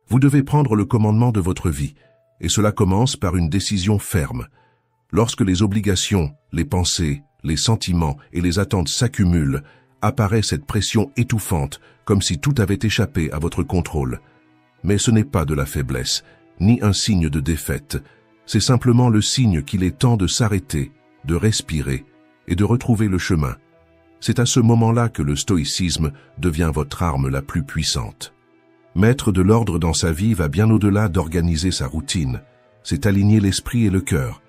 Vous devez prendre le commandement de votre vie, et cela commence par une décision ferme. Lorsque les obligations, les pensées, les sentiments et les attentes s'accumulent, apparaît cette pression étouffante, comme si tout avait échappé à votre contrôle. Mais ce n'est pas de la faiblesse, ni un signe de défaite. C'est simplement le signe qu'il est temps de s'arrêter, de respirer et de retrouver le chemin. C'est à ce moment-là que le stoïcisme devient votre arme la plus puissante. Mettre de l'ordre dans sa vie va bien au-delà d'organiser sa routine. C'est aligner l'esprit et le cœur.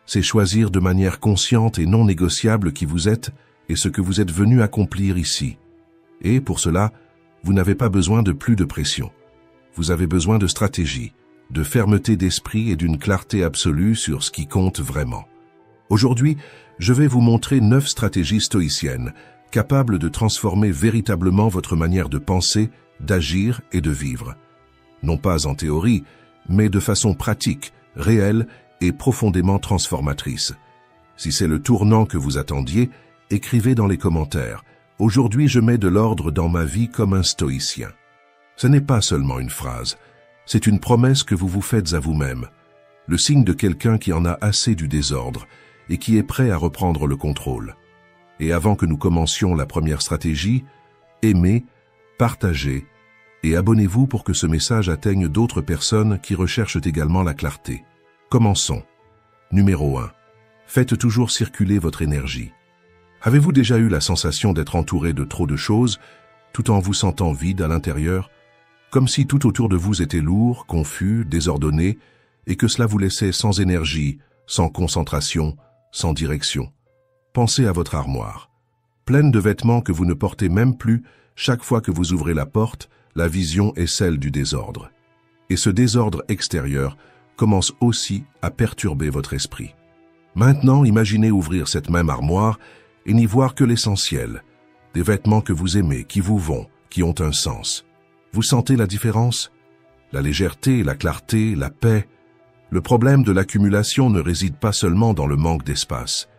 C'est choisir de manière consciente et non négociable qui vous êtes et ce que vous êtes venu accomplir ici. Et pour cela, vous n'avez pas besoin de plus de pression. Vous avez besoin de stratégie, de fermeté d'esprit et d'une clarté absolue sur ce qui compte vraiment. Aujourd'hui, je vais vous montrer 9 stratégies stoïciennes, capables de transformer véritablement votre manière de penser, d'agir et de vivre. Non pas en théorie, mais de façon pratique, réelle et profondément transformatrice. Si c'est le tournant que vous attendiez, écrivez dans les commentaires. Aujourd'hui, je mets de l'ordre dans ma vie comme un stoïcien. Ce n'est pas seulement une phrase, c'est une promesse que vous vous faites à vous-même, le signe de quelqu'un qui en a assez du désordre et qui est prêt à reprendre le contrôle. Et avant que nous commencions la première stratégie, aimez, partagez et abonnez-vous pour que ce message atteigne d'autres personnes qui recherchent également la clarté. Commençons. Numéro 1. Faites toujours circuler votre énergie. Avez-vous déjà eu la sensation d'être entouré de trop de choses, tout en vous sentant vide à l'intérieur, comme si tout autour de vous était lourd, confus, désordonné, et que cela vous laissait sans énergie, sans concentration, sans direction? Pensez à votre armoire, pleine de vêtements que vous ne portez même plus. Chaque fois que vous ouvrez la porte, la vision est celle du désordre. Et ce désordre extérieur commence aussi à perturber votre esprit. Maintenant, imaginez ouvrir cette même armoire et n'y voir que l'essentiel, des vêtements que vous aimez, qui vous vont, qui ont un sens. Vous sentez la différence? La légèreté, la clarté, la paix. Le problème de l'accumulation ne réside pas seulement dans le manque d'espace.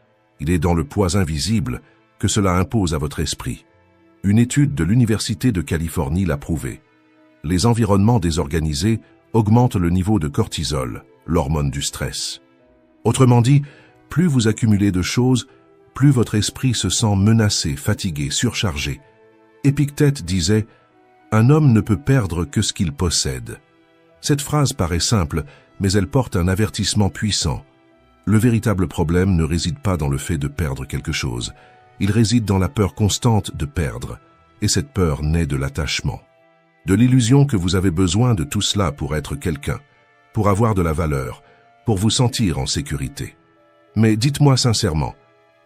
Il est dans le poids invisible que cela impose à votre esprit. Une étude de l'Université de Californie l'a prouvé. Les environnements désorganisés augmentent le niveau de cortisol, l'hormone du stress. Autrement dit, plus vous accumulez de choses, plus votre esprit se sent menacé, fatigué, surchargé. Épictète disait « Un homme ne peut perdre que ce qu'il possède ». Cette phrase paraît simple, mais elle porte un avertissement puissant. Le véritable problème ne réside pas dans le fait de perdre quelque chose. Il réside dans la peur constante de perdre, et cette peur naît de l'attachement. De l'illusion que vous avez besoin de tout cela pour être quelqu'un, pour avoir de la valeur, pour vous sentir en sécurité. Mais dites-moi sincèrement,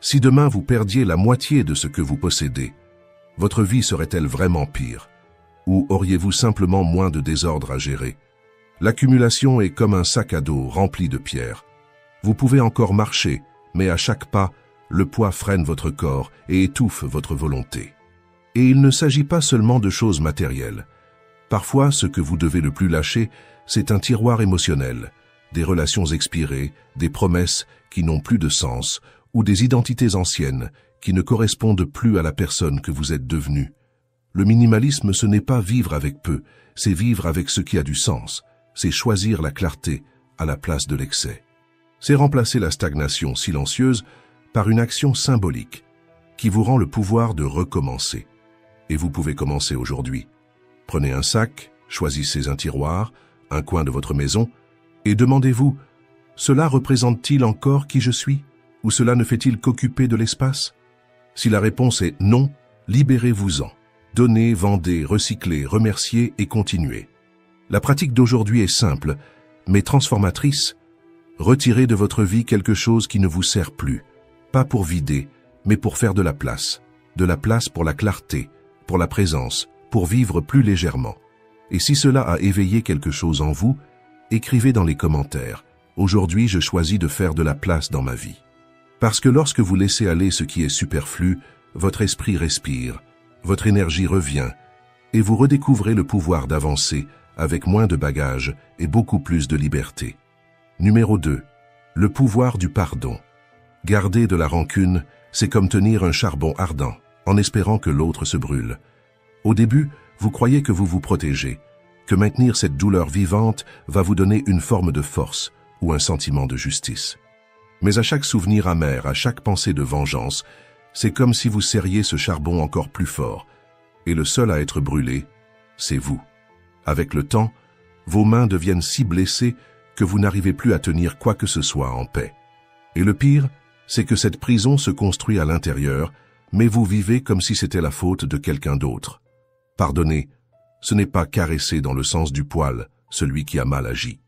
si demain vous perdiez la moitié de ce que vous possédez, votre vie serait-elle vraiment pire? Ou auriez-vous simplement moins de désordre à gérer? L'accumulation est comme un sac à dos rempli de pierres. Vous pouvez encore marcher, mais à chaque pas, le poids freine votre corps et étouffe votre volonté. Et il ne s'agit pas seulement de choses matérielles. Parfois, ce que vous devez le plus lâcher, c'est un tiroir émotionnel, des relations expirées, des promesses qui n'ont plus de sens, ou des identités anciennes qui ne correspondent plus à la personne que vous êtes devenue. Le minimalisme, ce n'est pas vivre avec peu, c'est vivre avec ce qui a du sens, c'est choisir la clarté à la place de l'excès. C'est remplacer la stagnation silencieuse par une action symbolique qui vous rend le pouvoir de recommencer. Et vous pouvez commencer aujourd'hui. Prenez un sac, choisissez un tiroir, un coin de votre maison, et demandez-vous, cela représente-t-il encore qui je suis? Ou cela ne fait-il qu'occuper de l'espace? Si la réponse est non, libérez-vous-en. Donnez, vendez, recyclez, remerciez et continuez. La pratique d'aujourd'hui est simple, mais transformatrice. Retirez de votre vie quelque chose qui ne vous sert plus, pas pour vider, mais pour faire de la place pour la clarté, pour la présence, pour vivre plus légèrement. Et si cela a éveillé quelque chose en vous, écrivez dans les commentaires « Aujourd'hui, je choisis de faire de la place dans ma vie ». Parce que lorsque vous laissez aller ce qui est superflu, votre esprit respire, votre énergie revient, et vous redécouvrez le pouvoir d'avancer avec moins de bagages et beaucoup plus de liberté. Numéro 2. Le pouvoir du pardon. Garder de la rancune, c'est comme tenir un charbon ardent, en espérant que l'autre se brûle. Au début, vous croyez que vous vous protégez, que maintenir cette douleur vivante va vous donner une forme de force ou un sentiment de justice. Mais à chaque souvenir amer, à chaque pensée de vengeance, c'est comme si vous serriez ce charbon encore plus fort, et le seul à être brûlé, c'est vous. Avec le temps, vos mains deviennent si blessées que vous n'arrivez plus à tenir quoi que ce soit en paix. Et le pire, c'est que cette prison se construit à l'intérieur, mais vous vivez comme si c'était la faute de quelqu'un d'autre. Pardonner, ce n'est pas caresser dans le sens du poil celui qui a mal agi.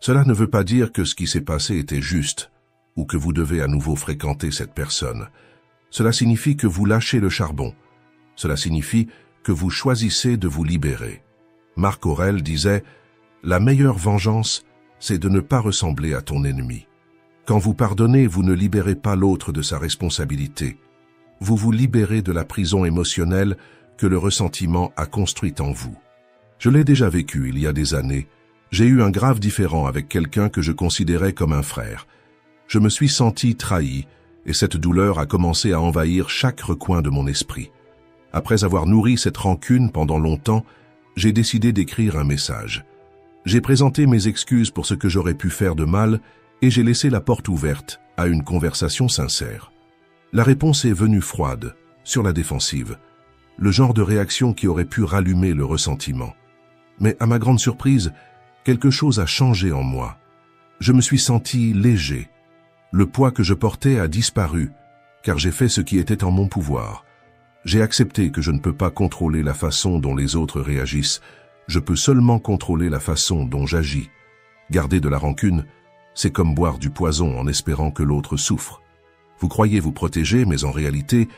Cela ne veut pas dire que ce qui s'est passé était juste, ou que vous devez à nouveau fréquenter cette personne. Cela signifie que vous lâchez le charbon. Cela signifie que vous choisissez de vous libérer. Marc Aurèle disait « La meilleure vengeance, c'est de ne pas ressembler à ton ennemi. Quand vous pardonnez, vous ne libérez pas l'autre de sa responsabilité. Vous vous libérez de la prison émotionnelle que le ressentiment a construite en vous. » Je l'ai déjà vécu il y a des années. J'ai eu un grave différend avec quelqu'un que je considérais comme un frère. Je me suis senti trahi, et cette douleur a commencé à envahir chaque recoin de mon esprit. Après avoir nourri cette rancune pendant longtemps, j'ai décidé d'écrire un message. J'ai présenté mes excuses pour ce que j'aurais pu faire de mal, et j'ai laissé la porte ouverte à une conversation sincère. La réponse est venue froide, sur la défensive, le genre de réaction qui aurait pu rallumer le ressentiment. Mais à ma grande surprise, quelque chose a changé en moi. Je me suis senti léger. Le poids que je portais a disparu, car j'ai fait ce qui était en mon pouvoir. J'ai accepté que je ne peux pas contrôler la façon dont les autres réagissent, je peux seulement contrôler la façon dont j'agis. Garder de la rancune, c'est comme boire du poison en espérant que l'autre souffre. Vous croyez vous protéger, mais en réalité,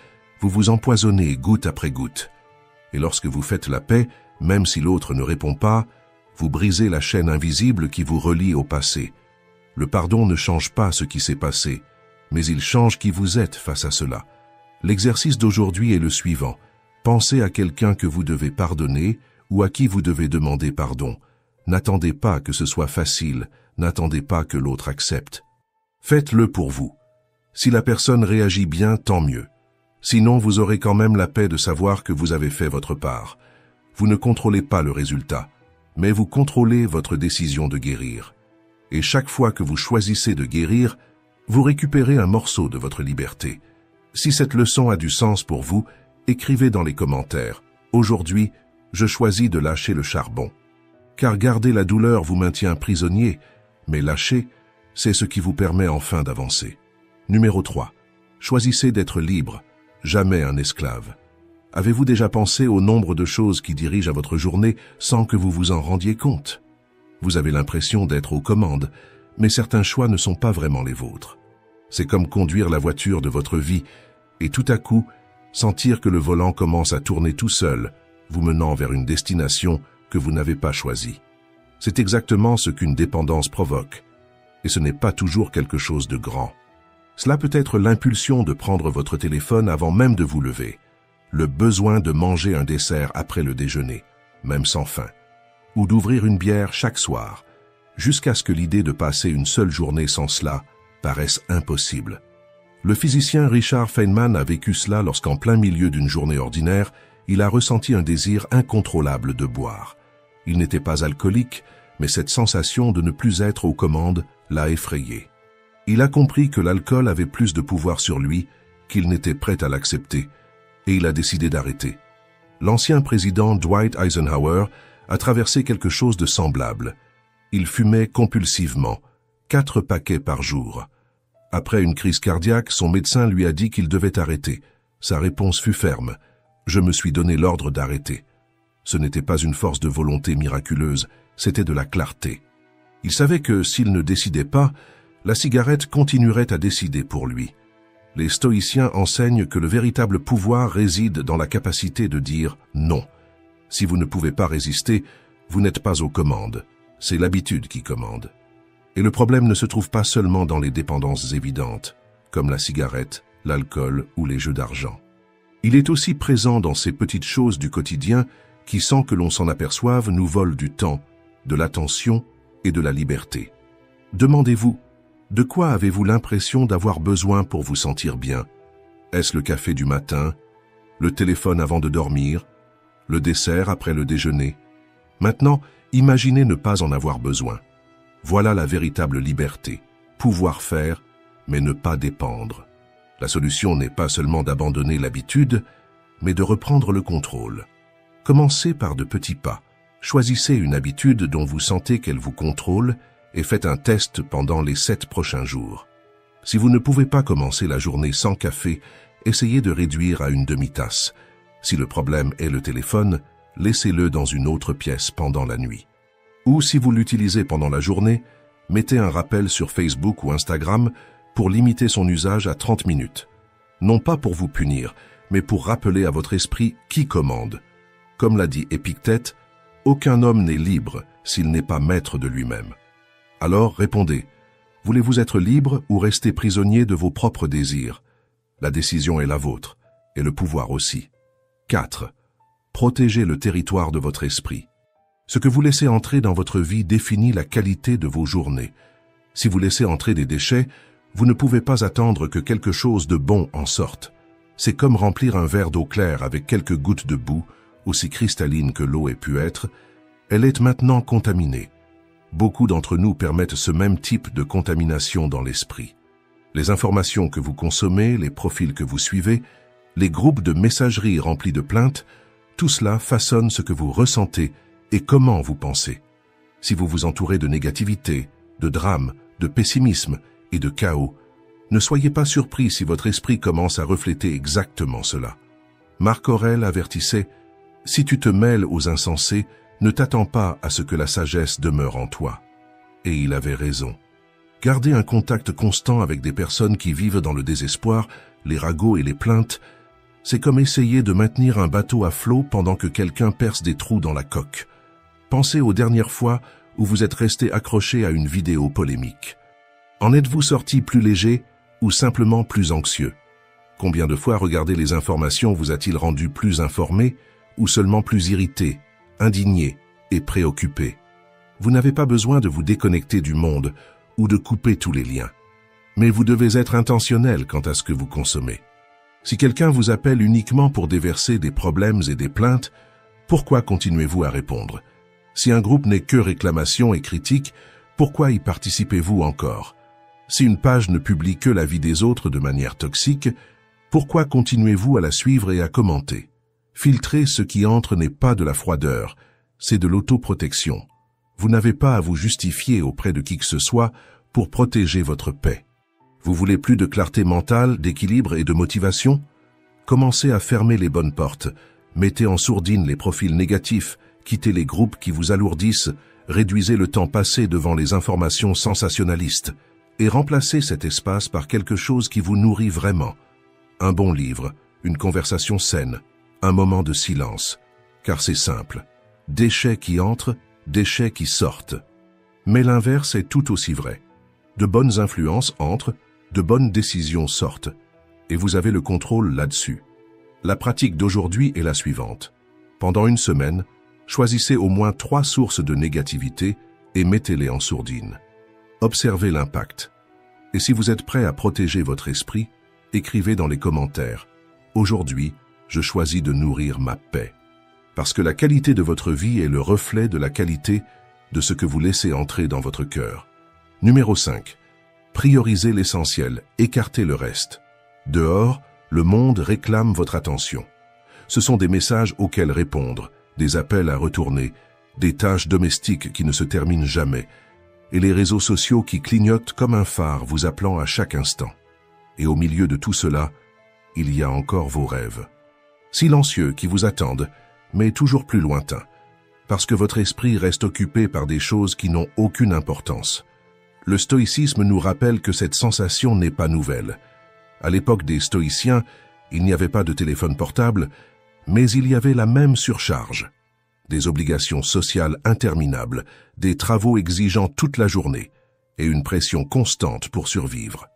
vous vous empoisonnez goutte après goutte. Et lorsque vous faites la paix, même si l'autre ne répond pas, vous brisez la chaîne invisible qui vous relie au passé. Le pardon ne change pas ce qui s'est passé, mais il change qui vous êtes face à cela. L'exercice d'aujourd'hui est le suivant. Pensez à quelqu'un que vous devez pardonner ou à qui vous devez demander pardon. N'attendez pas que ce soit facile, n'attendez pas que l'autre accepte. Faites-le pour vous. Si la personne réagit bien, tant mieux. Sinon, vous aurez quand même la paix de savoir que vous avez fait votre part. Vous ne contrôlez pas le résultat, mais vous contrôlez votre décision de guérir. Et chaque fois que vous choisissez de guérir, vous récupérez un morceau de votre liberté. Si cette leçon a du sens pour vous, écrivez dans les commentaires. Aujourd'hui, je choisis de lâcher le charbon. Car garder la douleur vous maintient prisonnier, mais lâcher, c'est ce qui vous permet enfin d'avancer. Numéro 3. Choisissez d'être libre, jamais un esclave. Avez-vous déjà pensé au nombre de choses qui dirigent à votre journée sans que vous vous en rendiez compte? Vous avez l'impression d'être aux commandes, mais certains choix ne sont pas vraiment les vôtres. C'est comme conduire la voiture de votre vie et tout à coup, sentir que le volant commence à tourner tout seul, vous menant vers une destination que vous n'avez pas choisie. C'est exactement ce qu'une dépendance provoque, et ce n'est pas toujours quelque chose de grand. Cela peut être l'impulsion de prendre votre téléphone avant même de vous lever, le besoin de manger un dessert après le déjeuner, même sans faim, ou d'ouvrir une bière chaque soir, jusqu'à ce que l'idée de passer une seule journée sans cela paraisse impossible. Le physicien Richard Feynman a vécu cela lorsqu'en plein milieu d'une journée ordinaire, il a ressenti un désir incontrôlable de boire. Il n'était pas alcoolique, mais cette sensation de ne plus être aux commandes l'a effrayé. Il a compris que l'alcool avait plus de pouvoir sur lui, qu'il n'était prêt à l'accepter, et il a décidé d'arrêter. L'ancien président Dwight Eisenhower a traversé quelque chose de semblable. Il fumait compulsivement, 4 paquets par jour. Après une crise cardiaque, son médecin lui a dit qu'il devait arrêter. Sa réponse fut ferme. « Je me suis donné l'ordre d'arrêter. » Ce n'était pas une force de volonté miraculeuse, c'était de la clarté. Il savait que s'il ne décidait pas, la cigarette continuerait à décider pour lui. Les stoïciens enseignent que le véritable pouvoir réside dans la capacité de dire non. Si vous ne pouvez pas résister, vous n'êtes pas aux commandes. C'est l'habitude qui commande. Et le problème ne se trouve pas seulement dans les dépendances évidentes, comme la cigarette, l'alcool ou les jeux d'argent. Il est aussi présent dans ces petites choses du quotidien qui, sans que l'on s'en aperçoive, nous volent du temps, de l'attention et de la liberté. Demandez-vous, de quoi avez-vous l'impression d'avoir besoin pour vous sentir bien? Est-ce le café du matin, le téléphone avant de dormir, le dessert après le déjeuner? Maintenant, imaginez ne pas en avoir besoin. Voilà la véritable liberté. Pouvoir faire, mais ne pas dépendre. La solution n'est pas seulement d'abandonner l'habitude, mais de reprendre le contrôle. Commencez par de petits pas. Choisissez une habitude dont vous sentez qu'elle vous contrôle et faites un test pendant les 7 prochains jours. Si vous ne pouvez pas commencer la journée sans café, essayez de réduire à une demi-tasse. Si le problème est le téléphone, laissez-le dans une autre pièce pendant la nuit. Ou si vous l'utilisez pendant la journée, mettez un rappel sur Facebook ou Instagram pour limiter son usage à 30 minutes. Non pas pour vous punir, mais pour rappeler à votre esprit qui commande. Comme l'a dit Épictète, aucun homme n'est libre s'il n'est pas maître de lui-même. Alors répondez, voulez-vous être libre ou rester prisonnier de vos propres désirs? La décision est la vôtre, et le pouvoir aussi. 4. Protégez le territoire de votre esprit. Ce que vous laissez entrer dans votre vie définit la qualité de vos journées. Si vous laissez entrer des déchets, vous ne pouvez pas attendre que quelque chose de bon en sorte. C'est comme remplir un verre d'eau claire avec quelques gouttes de boue, aussi cristalline que l'eau ait pu être. Elle est maintenant contaminée. Beaucoup d'entre nous permettent ce même type de contamination dans l'esprit. Les informations que vous consommez, les profils que vous suivez, les groupes de messagerie remplis de plaintes, tout cela façonne ce que vous ressentez et comment vous pensez. Si vous vous entourez de négativité, de drame, de pessimisme et de chaos, ne soyez pas surpris si votre esprit commence à refléter exactement cela. Marc Aurèle avertissait « Si tu te mêles aux insensés, ne t'attends pas à ce que la sagesse demeure en toi. » Et il avait raison. Garder un contact constant avec des personnes qui vivent dans le désespoir, les ragots et les plaintes, c'est comme essayer de maintenir un bateau à flot pendant que quelqu'un perce des trous dans la coque. Pensez aux dernières fois où vous êtes resté accroché à une vidéo polémique. En êtes-vous sorti plus léger ou simplement plus anxieux? Combien de fois regarder les informations vous a-t-il rendu plus informé ou seulement plus irrité, indigné et préoccupé? Vous n'avez pas besoin de vous déconnecter du monde ou de couper tous les liens. Mais vous devez être intentionnel quant à ce que vous consommez. Si quelqu'un vous appelle uniquement pour déverser des problèmes et des plaintes, pourquoi continuez-vous à répondre? Si un groupe n'est que réclamation et critique, pourquoi y participez-vous encore? Si une page ne publie que la vie des autres de manière toxique, pourquoi continuez-vous à la suivre et à commenter? Filtrer ce qui entre n'est pas de la froideur, c'est de l'autoprotection. Vous n'avez pas à vous justifier auprès de qui que ce soit pour protéger votre paix. Vous voulez plus de clarté mentale, d'équilibre et de motivation? Commencez à fermer les bonnes portes, mettez en sourdine les profils négatifs, quittez les groupes qui vous alourdissent, réduisez le temps passé devant les informations sensationnalistes et remplacez cet espace par quelque chose qui vous nourrit vraiment. Un bon livre, une conversation saine, un moment de silence. Car c'est simple. Déchets qui entrent, déchets qui sortent. Mais l'inverse est tout aussi vrai. De bonnes influences entrent, de bonnes décisions sortent. Et vous avez le contrôle là-dessus. La pratique d'aujourd'hui est la suivante. Pendant une semaine, choisissez au moins 3 sources de négativité et mettez-les en sourdine. Observez l'impact. Et si vous êtes prêt à protéger votre esprit, écrivez dans les commentaires « Aujourd'hui, je choisis de nourrir ma paix ». Parce que la qualité de votre vie est le reflet de la qualité de ce que vous laissez entrer dans votre cœur. Numéro 5. Priorisez l'essentiel, écartez le reste. Dehors, le monde réclame votre attention. Ce sont des messages auxquels répondre, des appels à retourner, des tâches domestiques qui ne se terminent jamais, et les réseaux sociaux qui clignotent comme un phare vous appelant à chaque instant. Et au milieu de tout cela, il y a encore vos rêves. Silencieux qui vous attendent, mais toujours plus lointains, parce que votre esprit reste occupé par des choses qui n'ont aucune importance. Le stoïcisme nous rappelle que cette sensation n'est pas nouvelle. À l'époque des stoïciens, il n'y avait pas de téléphone portable, mais il y avait la même surcharge. Des obligations sociales interminables, des travaux exigeant toute la journée, et une pression constante pour survivre.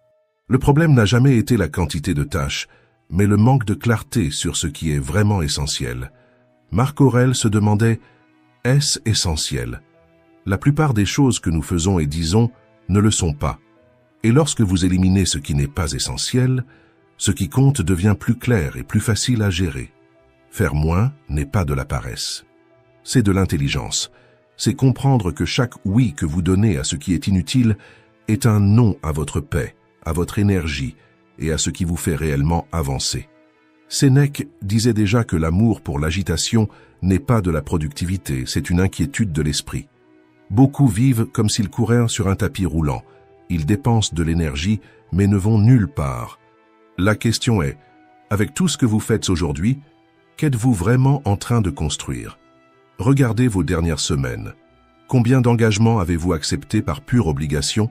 Le problème n'a jamais été la quantité de tâches, mais le manque de clarté sur ce qui est vraiment essentiel. Marc Aurèle se demandait « Est-ce essentiel ?» La plupart des choses que nous faisons et disons ne le sont pas. Et lorsque vous éliminez ce qui n'est pas essentiel, ce qui compte devient plus clair et plus facile à gérer. Faire moins n'est pas de la paresse. c'est de l'intelligence. C'est comprendre que chaque oui que vous donnez à ce qui est inutile est un non à votre paix, à votre énergie et à ce qui vous fait réellement avancer. Sénèque disait déjà que l'amour pour l'agitation n'est pas de la productivité, c'est une inquiétude de l'esprit. Beaucoup vivent comme s'ils couraient sur un tapis roulant. Ils dépensent de l'énergie, mais ne vont nulle part. La question est, avec tout ce que vous faites aujourd'hui, qu'êtes-vous vraiment en train de construire? Regardez vos dernières semaines. Combien d'engagements avez-vous acceptés par pure obligation?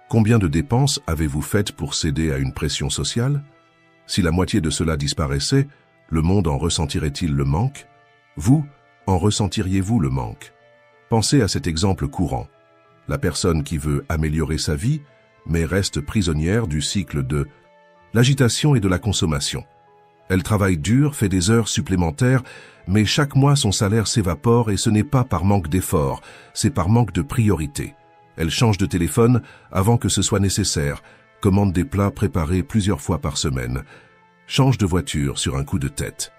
Combien de dépenses avez-vous faites pour céder à une pression sociale? Si la moitié de cela disparaissait, le monde en ressentirait-il le manque? Vous, en ressentiriez-vous le manque? Pensez à cet exemple courant. La personne qui veut améliorer sa vie, mais reste prisonnière du cycle de l'agitation et de la consommation. Elle travaille dur, fait des heures supplémentaires, mais chaque mois son salaire s'évapore et ce n'est pas par manque d'effort, c'est par manque de priorité. Elle change de téléphone avant que ce soit nécessaire, commande des plats préparés plusieurs fois par semaine, change de voiture sur un coup de tête.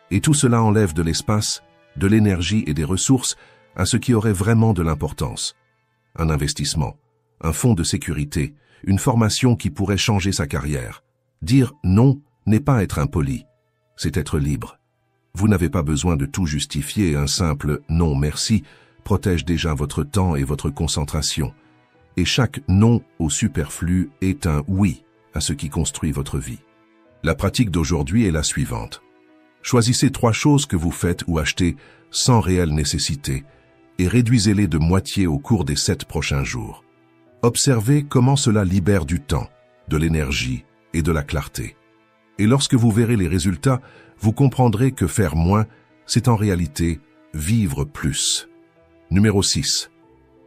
Et tout cela enlève de l'espace, de l'énergie et des ressources à ce qui aurait vraiment de l'importance. Un investissement, un fonds de sécurité, une formation qui pourrait changer sa carrière. Dire non n'est pas être impoli, c'est être libre. Vous n'avez pas besoin de tout justifier, un simple « non merci » protège déjà votre temps et votre concentration. Et chaque « non » au superflu est un « oui » à ce qui construit votre vie. La pratique d'aujourd'hui est la suivante. Choisissez 3 choses que vous faites ou achetez sans réelle nécessité et réduisez-les de moitié au cours des 7 prochains jours. Observez comment cela libère du temps, de l'énergie et de la clarté. Et lorsque vous verrez les résultats, vous comprendrez que faire moins, c'est en réalité vivre plus. Numéro 6.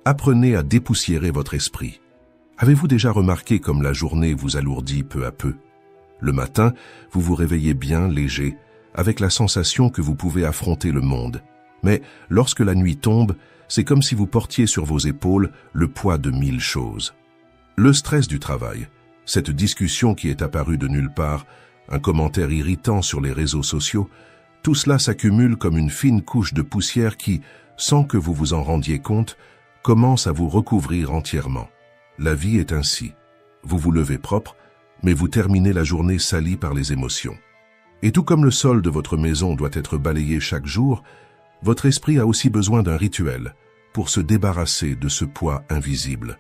Apprenez à dépoussiérer votre esprit. Avez-vous déjà remarqué comme la journée vous alourdit peu à peu? Le matin, vous vous réveillez bien léger, avec la sensation que vous pouvez affronter le monde. Mais lorsque la nuit tombe, c'est comme si vous portiez sur vos épaules le poids de 1000 choses. Le stress du travail, cette discussion qui est apparue de nulle part, un commentaire irritant sur les réseaux sociaux, tout cela s'accumule comme une fine couche de poussière qui, sans que vous vous en rendiez compte, commence à vous recouvrir entièrement. La vie est ainsi. Vous vous levez propre, mais vous terminez la journée salie par les émotions. Et tout comme le sol de votre maison doit être balayé chaque jour, votre esprit a aussi besoin d'un rituel pour se débarrasser de ce poids invisible.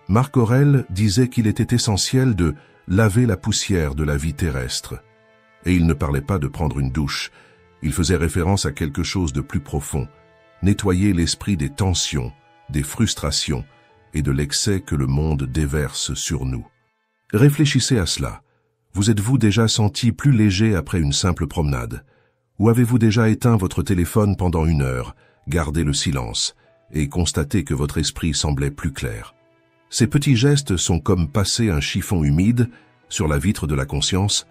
Marc Aurèle disait qu'il était essentiel de laver la poussière de la vie terrestre. Et il ne parlait pas de prendre une douche, il faisait référence à quelque chose de plus profond, nettoyer l'esprit des tensions, des frustrations et de l'excès que le monde déverse sur nous. Réfléchissez à cela. Vous êtes-vous déjà senti plus léger après une simple promenade? Ou avez-vous déjà éteint votre téléphone pendant 1 heure, gardé le silence et constaté que votre esprit semblait plus clair? Ces petits gestes sont comme passer un chiffon humide sur la vitre de la conscience.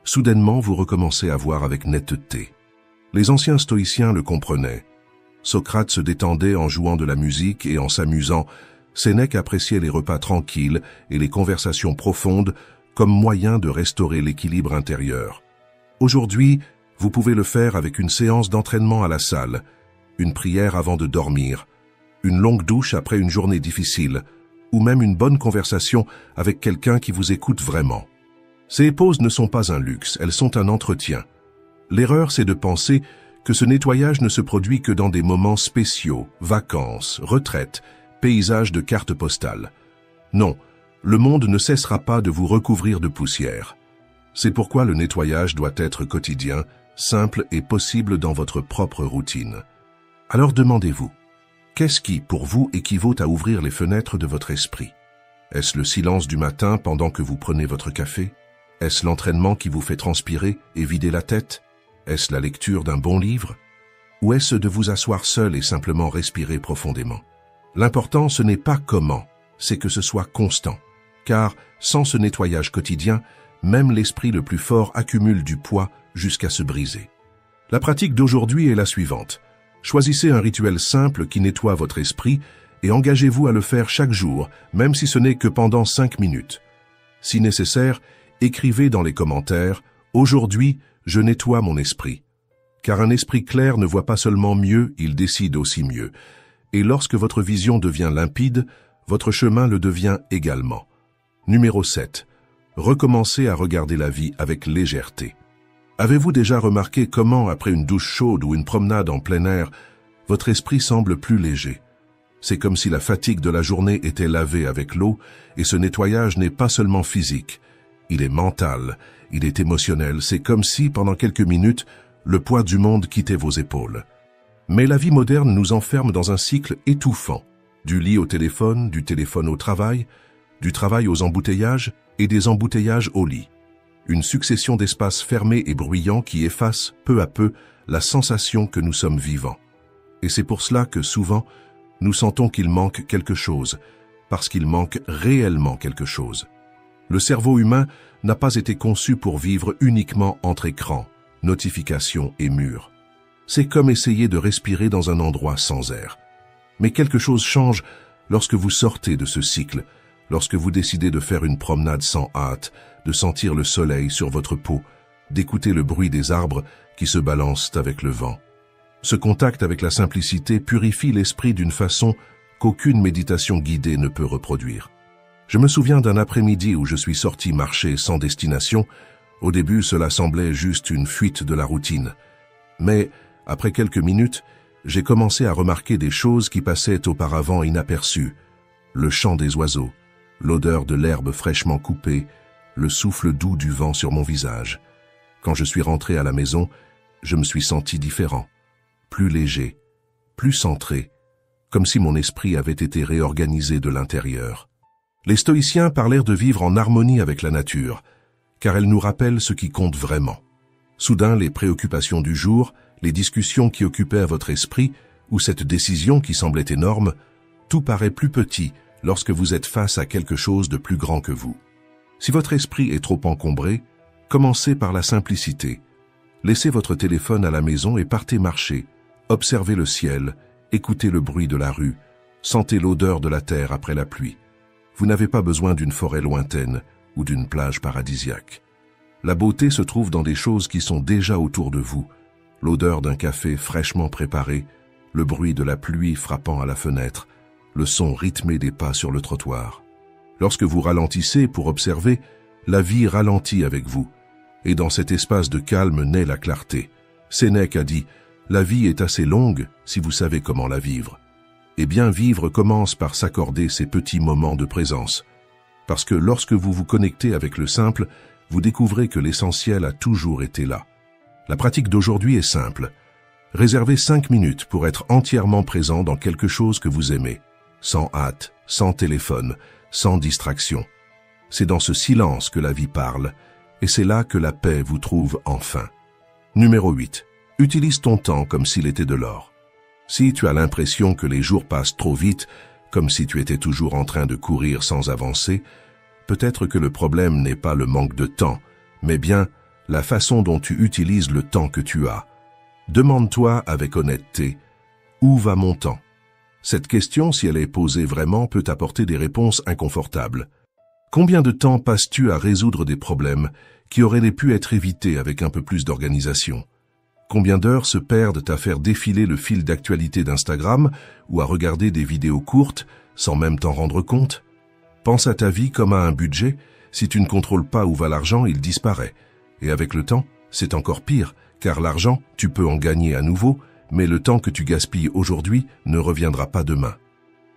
Soudainement, vous recommencez à voir avec netteté. Les anciens stoïciens le comprenaient. Socrate se détendait en jouant de la musique et en s'amusant. Sénèque appréciait les repas tranquilles et les conversations profondes comme moyen de restaurer l'équilibre intérieur. Aujourd'hui, vous pouvez le faire avec une séance d'entraînement à la salle, une prière avant de dormir, une longue douche après une journée difficile, ou même une bonne conversation avec quelqu'un qui vous écoute vraiment. Ces pauses ne sont pas un luxe, elles sont un entretien. L'erreur, c'est de penser que ce nettoyage ne se produit que dans des moments spéciaux, vacances, retraites, paysages de cartes postales. Non, le monde ne cessera pas de vous recouvrir de poussière. C'est pourquoi le nettoyage doit être quotidien, simple et possible dans votre propre routine. Alors demandez-vous, qu'est-ce qui, pour vous, équivaut à ouvrir les fenêtres de votre esprit? Est-ce le silence du matin pendant que vous prenez votre café? Est-ce l'entraînement qui vous fait transpirer et vider la tête? Est-ce la lecture d'un bon livre? Ou est-ce de vous asseoir seul et simplement respirer profondément? L'important, ce n'est pas comment, c'est que ce soit constant. Car, sans ce nettoyage quotidien, même l'esprit le plus fort accumule du poids jusqu'à se briser. La pratique d'aujourd'hui est la suivante. Choisissez un rituel simple qui nettoie votre esprit et engagez-vous à le faire chaque jour, même si ce n'est que pendant 5 minutes. Si nécessaire, écrivez dans les commentaires « Aujourd'hui, je nettoie mon esprit ». car un esprit clair ne voit pas seulement mieux, il décide aussi mieux. Et lorsque votre vision devient limpide, votre chemin le devient également. Numéro 7. Recommencez à regarder la vie avec légèreté. Avez-vous déjà remarqué comment, après une douche chaude ou une promenade en plein air, votre esprit semble plus léger? C'est comme si la fatigue de la journée était lavée avec l'eau, et ce nettoyage n'est pas seulement physique. Il est mental, il est émotionnel, c'est comme si, pendant quelques minutes, le poids du monde quittait vos épaules. Mais la vie moderne nous enferme dans un cycle étouffant. Du lit au téléphone, du téléphone au travail, du travail aux embouteillages et des embouteillages au lit. Une succession d'espaces fermés et bruyants qui effacent peu à peu la sensation que nous sommes vivants. Et c'est pour cela que souvent, nous sentons qu'il manque quelque chose, parce qu'il manque réellement quelque chose. Le cerveau humain n'a pas été conçu pour vivre uniquement entre écrans, notifications et murs. C'est comme essayer de respirer dans un endroit sans air. Mais quelque chose change lorsque vous sortez de ce cycle, lorsque vous décidez de faire une promenade sans hâte, de sentir le soleil sur votre peau, d'écouter le bruit des arbres qui se balancent avec le vent. Ce contact avec la simplicité purifie l'esprit d'une façon qu'aucune méditation guidée ne peut reproduire. Je me souviens d'un après-midi où je suis sorti marcher sans destination. Au début, cela semblait juste une fuite de la routine. Mais, après quelques minutes, j'ai commencé à remarquer des choses qui passaient auparavant inaperçues. Le chant des oiseaux, l'odeur de l'herbe fraîchement coupée, le souffle doux du vent sur mon visage. Quand je suis rentré à la maison, je me suis senti différent, plus léger, plus centré, comme si mon esprit avait été réorganisé de l'intérieur. Les stoïciens parlèrent de vivre en harmonie avec la nature, car elle nous rappelle ce qui compte vraiment. Soudain, les préoccupations du jour, les discussions qui occupaient votre esprit, ou cette décision qui semblait énorme, tout paraît plus petit lorsque vous êtes face à quelque chose de plus grand que vous. Si votre esprit est trop encombré, commencez par la simplicité. Laissez votre téléphone à la maison et partez marcher. Observez le ciel, écoutez le bruit de la rue, sentez l'odeur de la terre après la pluie. Vous n'avez pas besoin d'une forêt lointaine ou d'une plage paradisiaque. La beauté se trouve dans des choses qui sont déjà autour de vous. L'odeur d'un café fraîchement préparé, le bruit de la pluie frappant à la fenêtre, le son rythmé des pas sur le trottoir. Lorsque vous ralentissez pour observer, la vie ralentit avec vous. Et dans cet espace de calme naît la clarté. Sénèque a dit « La vie est assez longue si vous savez comment la vivre ». Eh bien, vivre commence par s'accorder ces petits moments de présence. Parce que lorsque vous vous connectez avec le simple, vous découvrez que l'essentiel a toujours été là. La pratique d'aujourd'hui est simple. Réservez 5 minutes pour être entièrement présent dans quelque chose que vous aimez, sans hâte, sans téléphone, sans distraction. C'est dans ce silence que la vie parle, et c'est là que la paix vous trouve enfin. Numéro 8. Utilise ton temps comme s'il était de l'or. Si tu as l'impression que les jours passent trop vite, comme si tu étais toujours en train de courir sans avancer, peut-être que le problème n'est pas le manque de temps, mais bien la façon dont tu utilises le temps que tu as. Demande-toi avec honnêteté, où va mon temps? Cette question, si elle est posée vraiment, peut apporter des réponses inconfortables. Combien de temps passes-tu à résoudre des problèmes qui auraient pu être évités avec un peu plus d'organisation? Combien d'heures se perdent à faire défiler le fil d'actualité d'Instagram ou à regarder des vidéos courtes sans même t'en rendre compte? Pense à ta vie comme à un budget. Si tu ne contrôles pas où va l'argent, il disparaît. Et avec le temps, c'est encore pire, car l'argent, tu peux en gagner à nouveau, mais le temps que tu gaspilles aujourd'hui ne reviendra pas demain.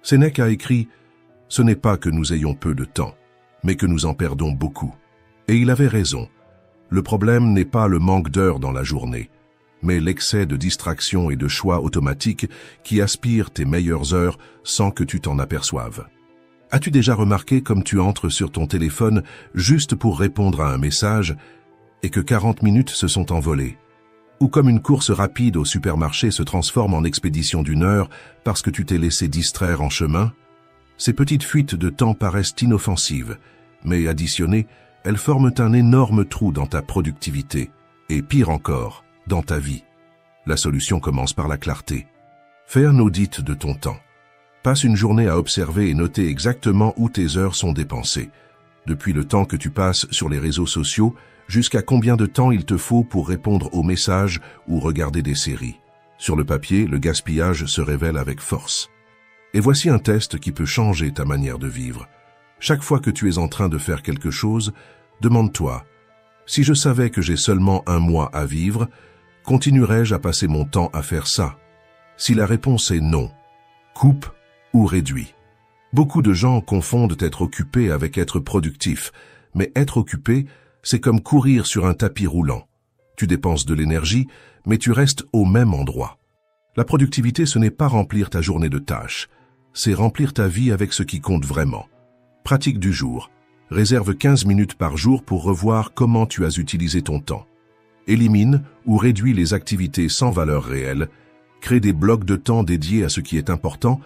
Sénèque a écrit « Ce n'est pas que nous ayons peu de temps, mais que nous en perdons beaucoup. » Et il avait raison. Le problème n'est pas le manque d'heures dans la journée, mais l'excès de distraction et de choix automatiques qui aspirent tes meilleures heures sans que tu t'en aperçoives. As-tu déjà remarqué comme tu entres sur ton téléphone juste pour répondre à un message et que 40 minutes se sont envolées? Ou comme une course rapide au supermarché se transforme en expédition d'1 heure parce que tu t'es laissé distraire en chemin? Ces petites fuites de temps paraissent inoffensives, mais additionnées, elles forment un énorme trou dans ta productivité, et pire encore, dans ta vie. La solution commence par la clarté. Fais un audit de ton temps. Passe une journée à observer et noter exactement où tes heures sont dépensées. Depuis le temps que tu passes sur les réseaux sociaux Jusqu'à combien de temps il te faut pour répondre aux messages ou regarder des séries? Sur le papier, le gaspillage se révèle avec force. Et voici un test qui peut changer ta manière de vivre. Chaque fois que tu es en train de faire quelque chose, demande-toi, si je savais que j'ai seulement 1 mois à vivre, continuerais-je à passer mon temps à faire ça? Si la réponse est non, coupe ou réduis. Beaucoup de gens confondent être occupé avec être productif, mais être occupé, c'est comme courir sur un tapis roulant. Tu dépenses de l'énergie, mais tu restes au même endroit. La productivité, ce n'est pas remplir ta journée de tâches, c'est remplir ta vie avec ce qui compte vraiment. Pratique du jour. Réserve 15 minutes par jour pour revoir comment tu as utilisé ton temps. Élimine ou réduis les activités sans valeur réelle, crée des blocs de temps dédiés à ce qui est important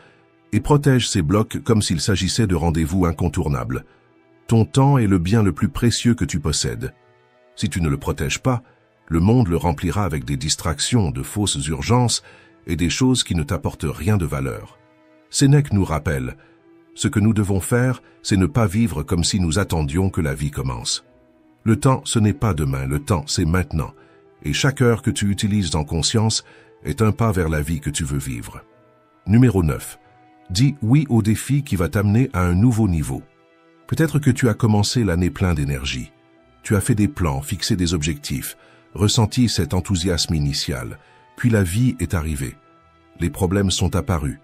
et protège ces blocs comme s'il s'agissait de rendez-vous incontournables. Ton temps est le bien le plus précieux que tu possèdes. Si tu ne le protèges pas, le monde le remplira avec des distractions, de fausses urgences et des choses qui ne t'apportent rien de valeur. Sénèque nous rappelle, ce que nous devons faire, c'est ne pas vivre comme si nous attendions que la vie commence. Le temps, ce n'est pas demain, le temps, c'est maintenant. Et chaque heure que tu utilises en conscience est un pas vers la vie que tu veux vivre. Numéro 9. Dis oui au défi qui va t'amener à un nouveau niveau. Peut-être que tu as commencé l'année plein d'énergie. Tu as fait des plans, fixé des objectifs, ressenti cet enthousiasme initial. Puis la vie est arrivée. Les problèmes sont apparus.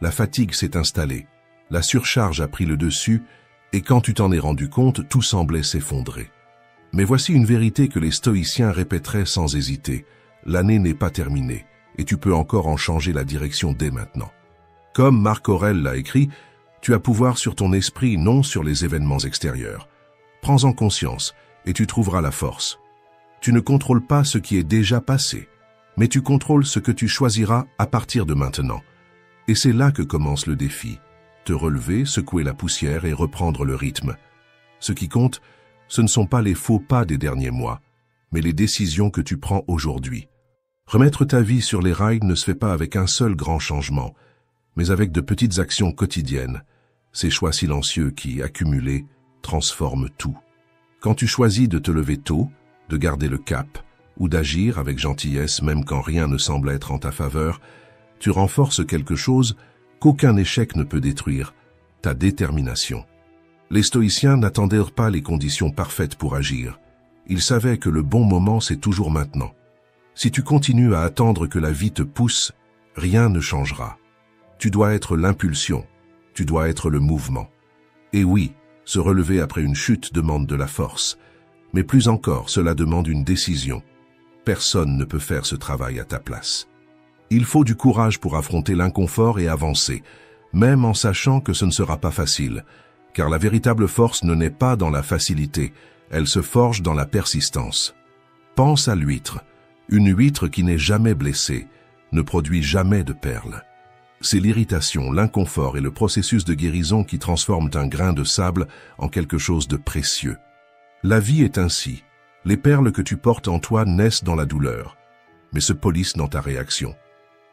La fatigue s'est installée. La surcharge a pris le dessus et quand tu t'en es rendu compte, tout semblait s'effondrer. Mais voici une vérité que les stoïciens répéteraient sans hésiter. L'année n'est pas terminée et tu peux encore en changer la direction dès maintenant. Comme Marc Aurèle l'a écrit, tu as pouvoir sur ton esprit, non sur les événements extérieurs. Prends-en conscience et tu trouveras la force. Tu ne contrôles pas ce qui est déjà passé, mais tu contrôles ce que tu choisiras à partir de maintenant. Et c'est là que commence le défi. Te relever, secouer la poussière et reprendre le rythme. Ce qui compte, ce ne sont pas les faux pas des derniers mois, mais les décisions que tu prends aujourd'hui. Remettre ta vie sur les rails ne se fait pas avec un seul grand changement, mais avec de petites actions quotidiennes, ces choix silencieux qui, accumulés, transforment tout. Quand tu choisis de te lever tôt, de garder le cap, ou d'agir avec gentillesse même quand rien ne semble être en ta faveur, tu renforces quelque chose qu'aucun échec ne peut détruire, ta détermination. Les stoïciens n'attendirent pas les conditions parfaites pour agir. Ils savaient que le bon moment, c'est toujours maintenant. Si tu continues à attendre que la vie te pousse, rien ne changera. Tu dois être l'impulsion, tu dois être le mouvement. Et oui, se relever après une chute demande de la force, mais plus encore, cela demande une décision. Personne ne peut faire ce travail à ta place. Il faut du courage pour affronter l'inconfort et avancer, même en sachant que ce ne sera pas facile, car la véritable force ne naît pas dans la facilité, elle se forge dans la persistance. Pense à l'huître. Une huître qui n'est jamais blessée ne produit jamais de perles. C'est l'irritation, l'inconfort et le processus de guérison qui transforment un grain de sable en quelque chose de précieux. La vie est ainsi. Les perles que tu portes en toi naissent dans la douleur, mais se polissent dans ta réaction.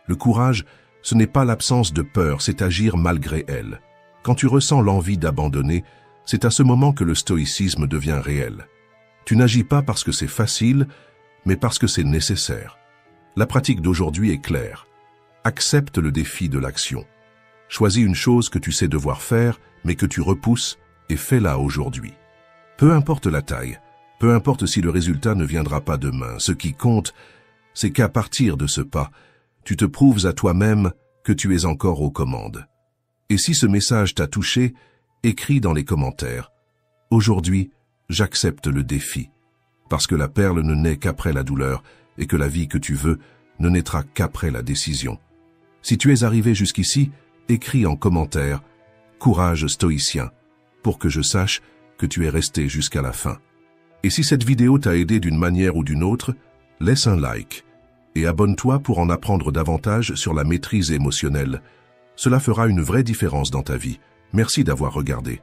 Le courage, ce n'est pas l'absence de peur, c'est agir malgré elle. Quand tu ressens l'envie d'abandonner, c'est à ce moment que le stoïcisme devient réel. Tu n'agis pas parce que c'est facile, mais parce que c'est nécessaire. La pratique d'aujourd'hui est claire. Accepte le défi de l'action. Choisis une chose que tu sais devoir faire, mais que tu repousses, et fais-la aujourd'hui. Peu importe la taille, peu importe si le résultat ne viendra pas demain, ce qui compte, c'est qu'à partir de ce pas, tu te prouves à toi-même que tu es encore aux commandes. Et si ce message t'a touché, écris dans les commentaires. Aujourd'hui, j'accepte le défi, parce que la perle ne naît qu'après la douleur et que la vie que tu veux ne naîtra qu'après la décision. Si tu es arrivé jusqu'ici, écris en commentaire « Courage stoïcien » pour que je sache que tu es resté jusqu'à la fin. Et si cette vidéo t'a aidé d'une manière ou d'une autre, laisse un like et abonne-toi pour en apprendre davantage sur la maîtrise émotionnelle. Cela fera une vraie différence dans ta vie. Merci d'avoir regardé.